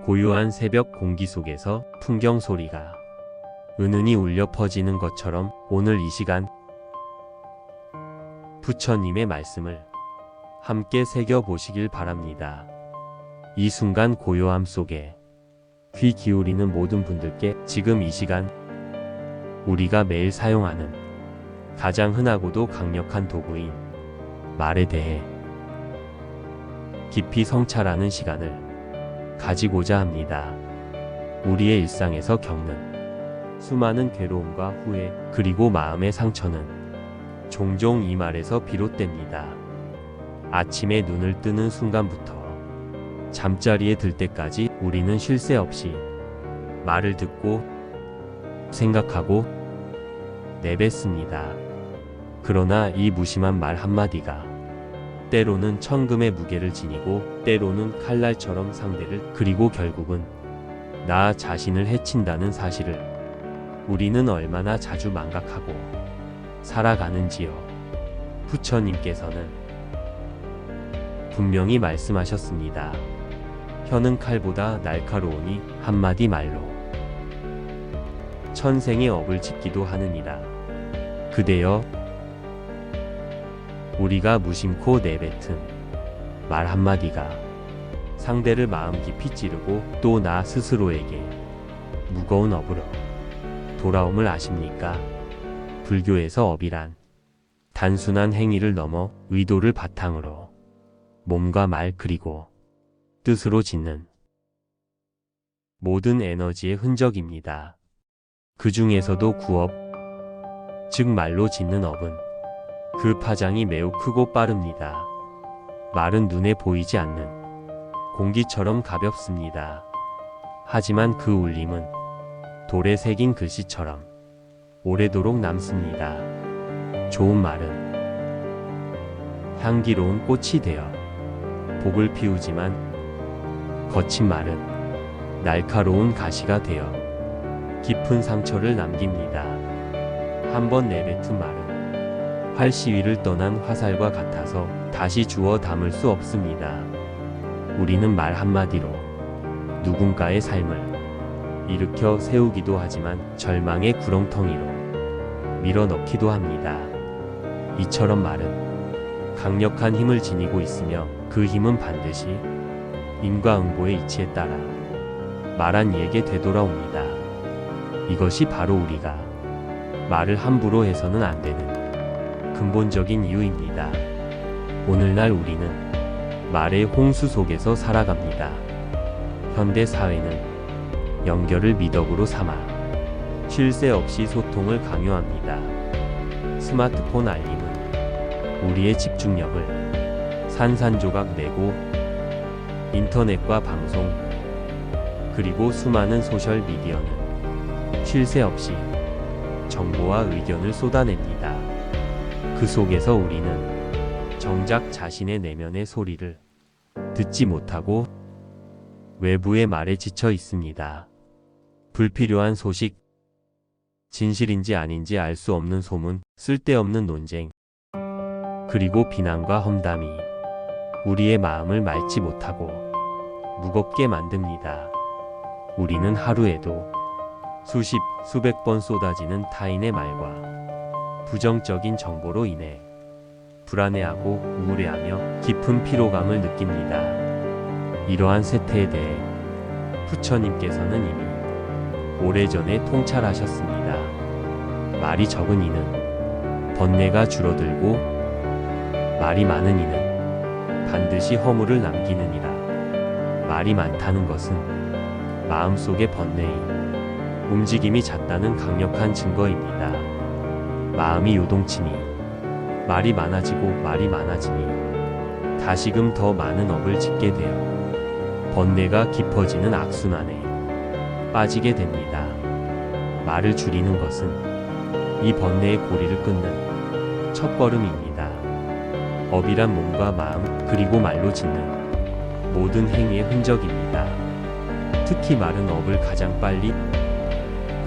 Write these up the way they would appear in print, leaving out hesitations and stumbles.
고요한 새벽 공기 속에서 풍경 소리가 은은히 울려 퍼지는 것처럼 오늘 이 시간 부처님의 말씀을 함께 새겨보시길 바랍니다. 이 순간 고요함 속에 귀 기울이는 모든 분들께 지금 이 시간 우리가 매일 사용하는 가장 흔하고도 강력한 도구인 말에 대해 깊이 성찰하는 시간을 가지고자 합니다. 우리의 일상에서 겪는 수많은 괴로움과 후회 그리고 마음의 상처는 종종 이 말에서 비롯됩니다. 아침에 눈을 뜨는 순간부터 잠자리에 들 때까지 우리는 쉴 새 없이 말을 듣고 생각하고 내뱉습니다. 그러나 이 무심한 말 한마디가 때로는 천금의 무게를 지니고 때로는 칼날처럼 상대를 그리고 결국은 나 자신을 해친다는 사실을 우리는 얼마나 자주 망각하고 살아가는지요. 부처님께서는 분명히 말씀하셨습니다. 혀는 칼보다 날카로우니 한마디 말로 천생의 업을 짓기도 하느니라. 그대여 우리가 무심코 내뱉은 말 한마디가 상대를 마음 깊이 찌르고 또 나 스스로에게 무거운 업으로 돌아옴을 아십니까? 불교에서 업이란 단순한 행위를 넘어 의도를 바탕으로 몸과 말 그리고 뜻으로 짓는 모든 에너지의 흔적입니다. 그 중에서도 구업, 즉 말로 짓는 업은 그 파장이 매우 크고 빠릅니다. 말은 눈에 보이지 않는 공기처럼 가볍습니다. 하지만 그 울림은 돌에 새긴 글씨처럼 오래도록 남습니다. 좋은 말은 향기로운 꽃이 되어 복을 피우지만 거친 말은 날카로운 가시가 되어 깊은 상처를 남깁니다. 한번 내뱉은 말은 활 시위를 떠난 화살과 같아서 다시 주워 담을 수 없습니다. 우리는 말 한마디로 누군가의 삶을 일으켜 세우기도 하지만 절망의 구렁텅이로 밀어넣기도 합니다. 이처럼 말은 강력한 힘을 지니고 있으며 그 힘은 반드시 인과응보의 이치에 따라 말한 이에게 되돌아옵니다. 이것이 바로 우리가 말을 함부로 해서는 안 되는 근본적인 이유입니다. 오늘날 우리는 말의 홍수 속에서 살아갑니다. 현대 사회는 연결을 미덕으로 삼아 쉴 새 없이 소통을 강요합니다. 스마트폰 알림은 우리의 집중력을 산산조각 내고 인터넷과 방송 그리고 수많은 소셜 미디어는 쉴 새 없이 정보와 의견을 쏟아냅니다. 그 속에서 우리는 정작 자신의 내면의 소리를 듣지 못하고 외부의 말에 지쳐 있습니다. 불필요한 소식, 진실인지 아닌지 알 수 없는 소문, 쓸데없는 논쟁, 그리고 비난과 험담이 우리의 마음을 맑지 못하고 무겁게 만듭니다. 우리는 하루에도 수십, 수백 번 쏟아지는 타인의 말과 부정적인 정보로 인해 불안해하고 우울해하며 깊은 피로감을 느낍니다. 이러한 세태에 대해 부처님께서는 이미 오래전에 통찰하셨습니다. 말이 적은 이는 번뇌가 줄어들고 말이 많은 이는 반드시 허물을 남기느니라. 말이 많다는 것은 마음속의 번뇌의 움직임이 잦다는 강력한 증거입니다. 마음이 요동치니 말이 많아지고 말이 많아지니 다시금 더 많은 업을 짓게 되어 번뇌가 깊어지는 악순환에 빠지게 됩니다. 말을 줄이는 것은 이 번뇌의 고리를 끊는 첫걸음입니다. 업이란 몸과 마음 그리고 말로 짓는 모든 행위의 흔적입니다. 특히 말은 업을 가장 빨리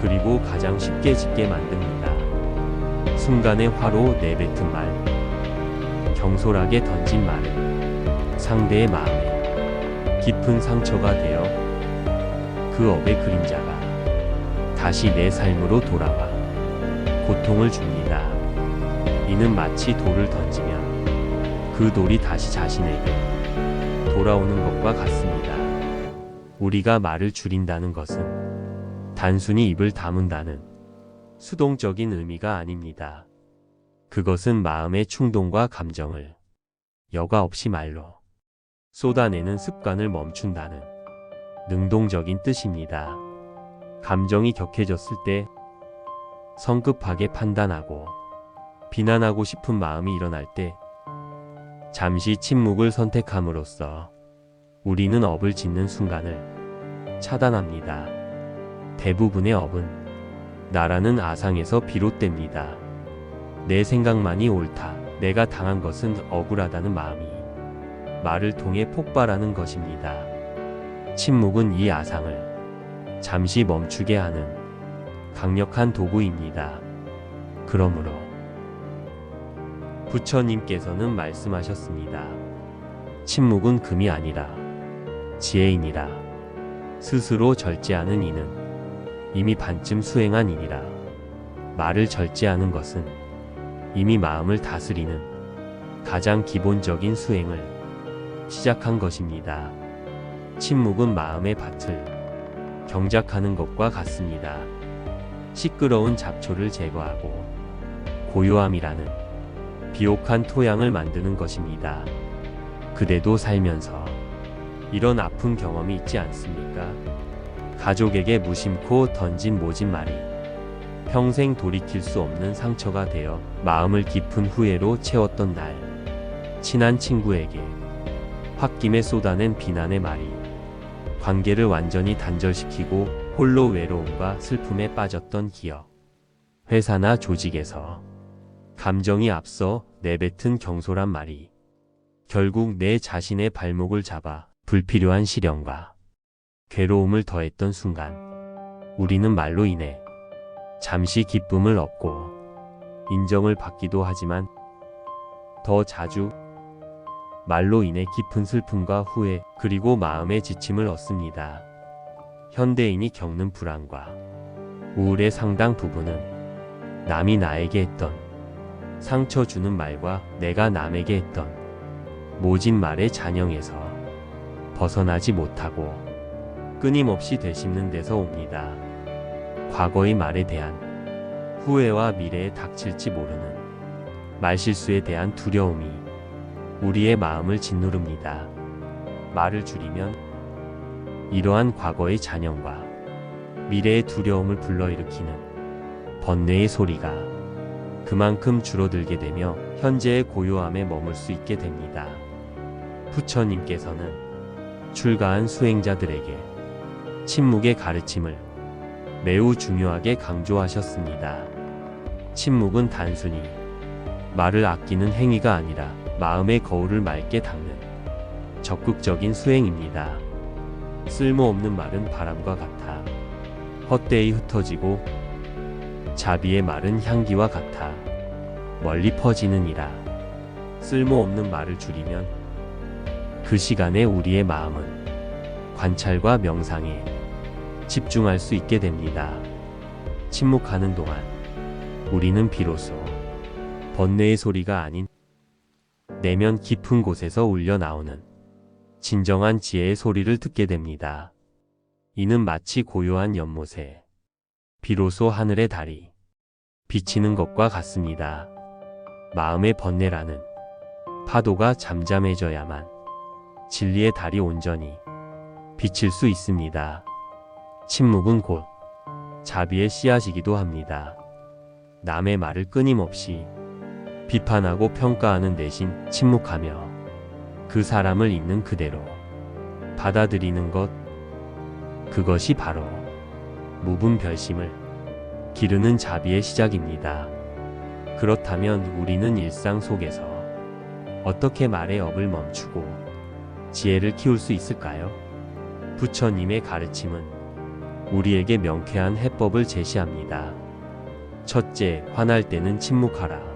그리고 가장 쉽게 짓게 만듭니다. 순간의 화로 내뱉은 말, 경솔하게 던진 말은 상대의 마음에 깊은 상처가 되어 그 업의 그림자가 다시 내 삶으로 돌아와 고통을 줍니다. 이는 마치 돌을 던지면 그 돌이 다시 자신에게 돌아오는 것과 같습니다. 우리가 말을 줄인다는 것은 단순히 입을 다문다는 수동적인 의미가 아닙니다. 그것은 마음의 충동과 감정을 여과 없이 말로 쏟아내는 습관을 멈춘다는 능동적인 뜻입니다. 감정이 격해졌을 때 성급하게 판단하고 비난하고 싶은 마음이 일어날 때 잠시 침묵을 선택함으로써 우리는 업을 짓는 순간을 차단합니다. 대부분의 업은 나라는 아상에서 비롯됩니다. 내 생각만이 옳다, 내가 당한 것은 억울하다는 마음이 말을 통해 폭발하는 것입니다. 침묵은 이 아상을 잠시 멈추게 하는 강력한 도구입니다. 그러므로 부처님께서는 말씀하셨습니다. 침묵은 금이 아니라 지혜이니라. 스스로 절제하는 이는 이미 반쯤 수행한 이니라. 말을 절제하는 것은 이미 마음을 다스리는 가장 기본적인 수행을 시작한 것입니다. 침묵은 마음의 밭을 경작하는 것과 같습니다. 시끄러운 잡초를 제거하고 고요함이라는 비옥한 토양을 만드는 것입니다. 그대도 살면서 이런 아픈 경험이 있지 않습니까? 가족에게 무심코 던진 모진 말이 평생 돌이킬 수 없는 상처가 되어 마음을 깊은 후회로 채웠던 날, 친한 친구에게 홧김에 쏟아낸 비난의 말이 관계를 완전히 단절시키고 홀로 외로움과 슬픔에 빠졌던 기억, 회사나 조직에서 감정이 앞서 내뱉은 경솔한 말이 결국 내 자신의 발목을 잡아 불필요한 시련과 괴로움을 더했던 순간, 우리는 말로 인해 잠시 기쁨을 얻고 인정을 받기도 하지만 더 자주 말로 인해 깊은 슬픔과 후회, 그리고 마음의 지침을 얻습니다. 현대인이 겪는 불안과 우울의 상당 부분은 남이 나에게 했던 상처 주는 말과 내가 남에게 했던 모진 말의 잔영에서 벗어나지 못하고 끊임없이 되씹는 데서 옵니다. 과거의 말에 대한 후회와 미래에 닥칠지 모르는 말실수에 대한 두려움이 우리의 마음을 짓누릅니다. 말을 줄이면 이러한 과거의 잔영과 미래의 두려움을 불러일으키는 번뇌의 소리가 그만큼 줄어들게 되며 현재의 고요함에 머물 수 있게 됩니다. 부처님께서는 출가한 수행자들에게 침묵의 가르침을 매우 중요하게 강조하셨습니다. 침묵은 단순히 말을 아끼는 행위가 아니라 마음의 거울을 맑게 닦는 적극적인 수행입니다. 쓸모없는 말은 바람과 같아 헛되이 흩어지고 자비의 말은 향기와 같아 멀리 퍼지느니라. 쓸모없는 말을 줄이면 그 시간에 우리의 마음은 관찰과 명상에 집중할 수 있게 됩니다. 침묵하는 동안 우리는 비로소 번뇌의 소리가 아닌 내면 깊은 곳에서 울려 나오는 진정한 지혜의 소리를 듣게 됩니다. 이는 마치 고요한 연못에 비로소 하늘의 달이 비치는 것과 같습니다. 마음의 번뇌라는 파도가 잠잠해져야만 진리의 달이 온전히 비칠 수 있습니다. 침묵은 곧 자비의 씨앗이기도 합니다. 남의 말을 끊임없이 비판하고 평가하는 대신 침묵하며 그 사람을 있는 그대로 받아들이는 것, 그것이 바로 무분별심을 기르는 자비의 시작입니다. 그렇다면 우리는 일상 속에서 어떻게 말의 업을 멈추고 지혜를 키울 수 있을까요? 부처님의 가르침은 우리에게 명쾌한 해법을 제시합니다. 첫째, 화날 때는 침묵하라.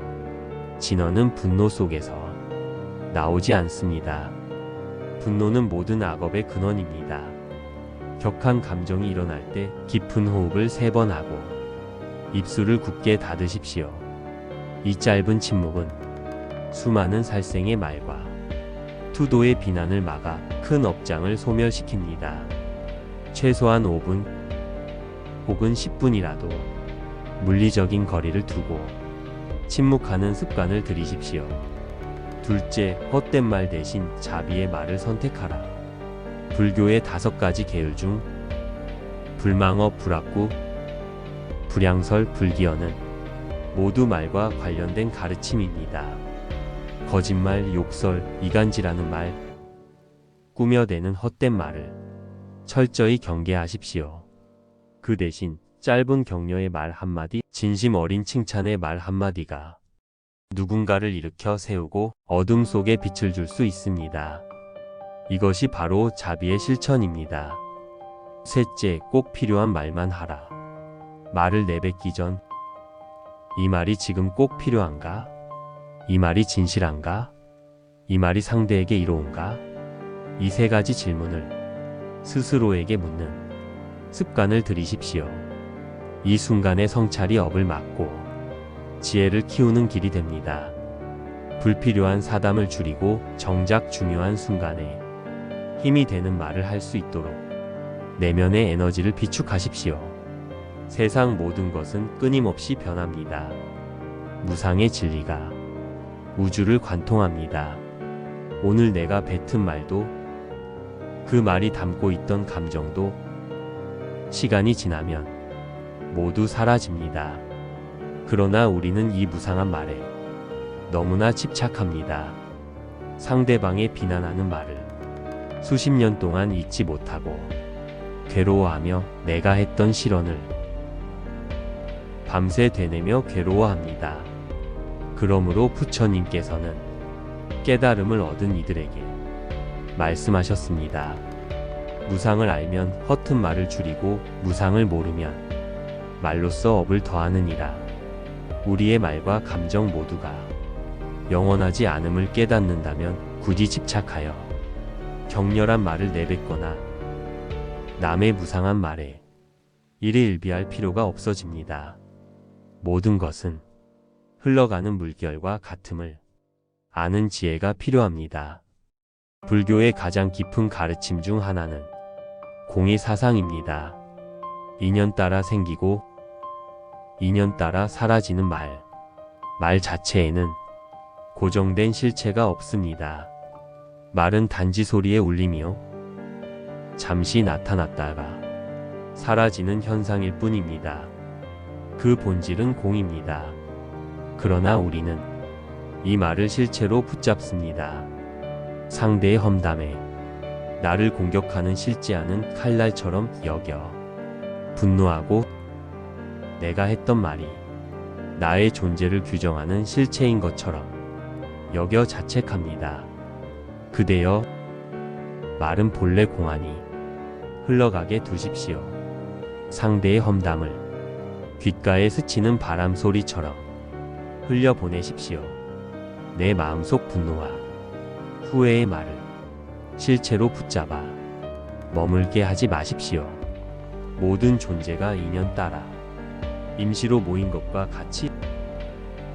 진언은 분노 속에서 나오지 않습니다. 분노는 모든 악업의 근원입니다. 격한 감정이 일어날 때 깊은 호흡을 3번 하고 입술을 굳게 닫으십시오. 이 짧은 침묵은 수많은 살생의 말과 투도의 비난을 막아 큰 업장을 소멸시킵니다. 최소한 5분 혹은 10분이라도 물리적인 거리를 두고 침묵하는 습관을 들이십시오. 둘째, 헛된 말 대신 자비의 말을 선택하라. 불교의 5가지 계율 중 불망어, 불악구, 불양설, 불기어는 모두 말과 관련된 가르침입니다. 거짓말, 욕설, 이간질하는 말, 꾸며대는 헛된 말을 철저히 경계하십시오. 그 대신 짧은 격려의 말 한마디, 진심 어린 칭찬의 말 한마디가 누군가를 일으켜 세우고 어둠 속에 빛을 줄 수 있습니다. 이것이 바로 자비의 실천입니다. 셋째, 꼭 필요한 말만 하라. 말을 내뱉기 전 이 말이 지금 꼭 필요한가? 이 말이 진실한가? 이 말이 상대에게 이로운가? 이 3가지 질문을 스스로에게 묻는 습관을 들이십시오. 이 순간의 성찰이 업을 막고 지혜를 키우는 길이 됩니다. 불필요한 사담을 줄이고 정작 중요한 순간에 힘이 되는 말을 할 수 있도록 내면의 에너지를 비축하십시오. 세상 모든 것은 끊임없이 변합니다. 무상의 진리가 우주를 관통합니다. 오늘 내가 뱉은 말도 그 말이 담고 있던 감정도 시간이 지나면 모두 사라집니다. 그러나 우리는 이 무상한 말에 너무나 집착합니다. 상대방의 비난하는 말을 수십 년 동안 잊지 못하고 괴로워하며 내가 했던 실언을 밤새 되뇌며 괴로워합니다. 그러므로 부처님께서는 깨달음을 얻은 이들에게 말씀하셨습니다. 무상을 알면 허튼 말을 줄이고 무상을 모르면 말로써 업을 더하느니라. 우리의 말과 감정 모두가 영원하지 않음을 깨닫는다면 굳이 집착하여 격렬한 말을 내뱉거나 남의 무상한 말에 일희일비할 필요가 없어집니다. 모든 것은 흘러가는 물결과 같음을 아는 지혜가 필요합니다. 불교의 가장 깊은 가르침 중 하나는 공의 사상입니다. 인연 따라 생기고 인연 따라 사라지는 말. 말 자체에는 고정된 실체가 없습니다. 말은 단지 소리의 울림이요, 잠시 나타났다가 사라지는 현상일 뿐입니다. 그 본질은 공입니다. 그러나 우리는 이 말을 실체로 붙잡습니다. 상대의 험담에 나를 공격하는 실제하는 칼날처럼 여겨 분노하고 내가 했던 말이 나의 존재를 규정하는 실체인 것처럼 여겨 자책합니다. 그대여, 말은 본래 공하니 흘러가게 두십시오. 상대의 험담을 귓가에 스치는 바람 소리처럼 흘려보내십시오. 내 마음속 분노와 후회의 말을 실체로 붙잡아 머물게 하지 마십시오. 모든 존재가 인연 따라 임시로 모인 것과 같이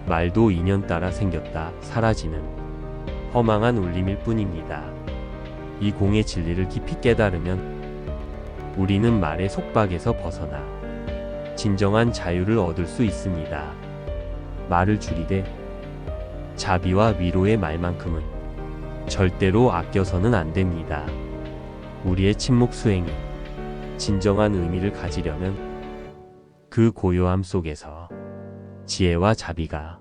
말도 인연 따라 생겼다 사라지는 허망한 울림일 뿐입니다. 이 공의 진리를 깊이 깨달으면 우리는 말의 속박에서 벗어나 진정한 자유를 얻을 수 있습니다. 말을 줄이되 자비와 위로의 말만큼은 절대로 아껴서는 안 됩니다. 우리의 침묵 수행이 진정한 의미를 가지려면 그 고요함 속에서 지혜와 자비가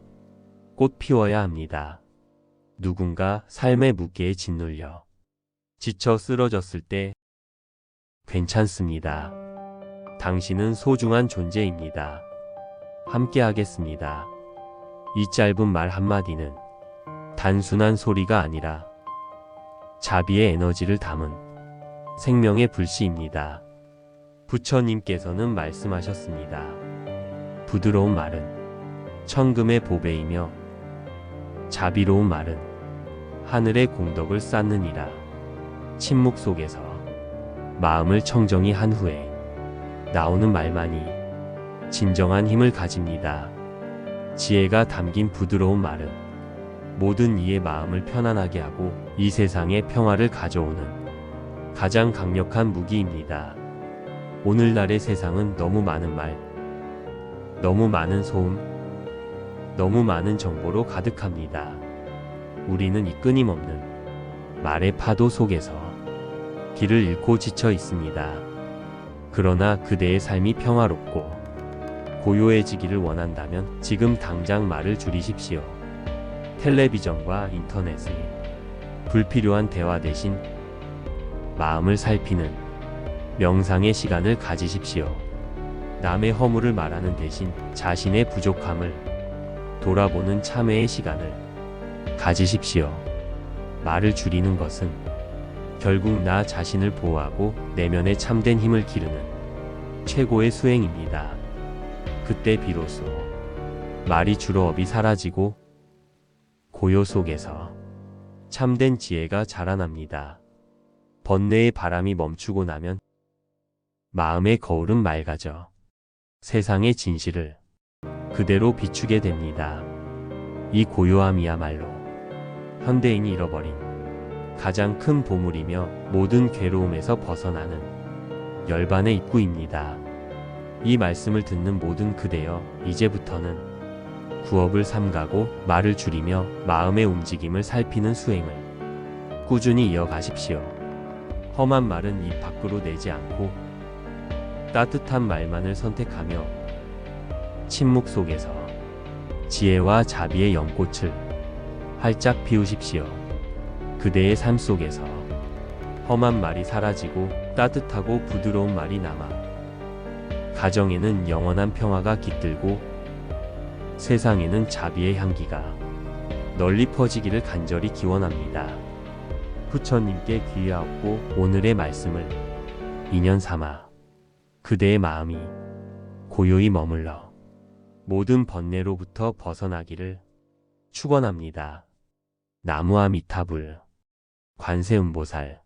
꽃 피워야 합니다. 누군가 삶의 무게에 짓눌려 지쳐 쓰러졌을 때 괜찮습니다. 당신은 소중한 존재입니다. 함께 하겠습니다. 이 짧은 말 한마디는 단순한 소리가 아니라 자비의 에너지를 담은 생명의 불씨입니다. 부처님께서는 말씀하셨습니다. 부드러운 말은 천금의 보배이며 자비로운 말은 하늘의 공덕을 쌓느니라. 침묵 속에서 마음을 청정히 한 후에 나오는 말만이 진정한 힘을 가집니다. 지혜가 담긴 부드러운 말은 모든 이의 마음을 편안하게 하고 이 세상에 평화를 가져오는 가장 강력한 무기입니다. 오늘날의 세상은 너무 많은 말, 너무 많은 소음, 너무 많은 정보로 가득합니다. 우리는 이 끊임없는 말의 파도 속에서 길을 잃고 지쳐 있습니다. 그러나 그대의 삶이 평화롭고 고요해지기를 원한다면 지금 당장 말을 줄이십시오. 텔레비전과 인터넷의 불필요한 대화 대신 마음을 살피는 명상의 시간을 가지십시오. 남의 허물을 말하는 대신 자신의 부족함을 돌아보는 참회의 시간을 가지십시오. 말을 줄이는 것은 결국 나 자신을 보호하고 내면의 참된 힘을 기르는 최고의 수행입니다. 그때 비로소 말이 줄어 업이 사라지고 고요 속에서 참된 지혜가 자라납니다. 번뇌의 바람이 멈추고 나면 마음의 거울은 맑아져 세상의 진실을 그대로 비추게 됩니다. 이 고요함이야말로 현대인이 잃어버린 가장 큰 보물이며 모든 괴로움에서 벗어나는 열반의 입구입니다. 이 말씀을 듣는 모든 그대여, 이제부터는 구업을 삼가고 말을 줄이며 마음의 움직임을 살피는 수행을 꾸준히 이어가십시오. 험한 말은 입 밖으로 내지 않고 따뜻한 말만을 선택하며 침묵 속에서 지혜와 자비의 연꽃을 활짝 피우십시오. 그대의 삶 속에서 험한 말이 사라지고 따뜻하고 부드러운 말이 남아 가정에는 영원한 평화가 깃들고 세상에는 자비의 향기가 널리 퍼지기를 간절히 기원합니다. 부처님께 귀하옵고 오늘의 말씀을 인연 삼아 그대의 마음이 고요히 머물러 모든 번뇌로부터 벗어나기를 축원합니다. 나무아미타불 관세음보살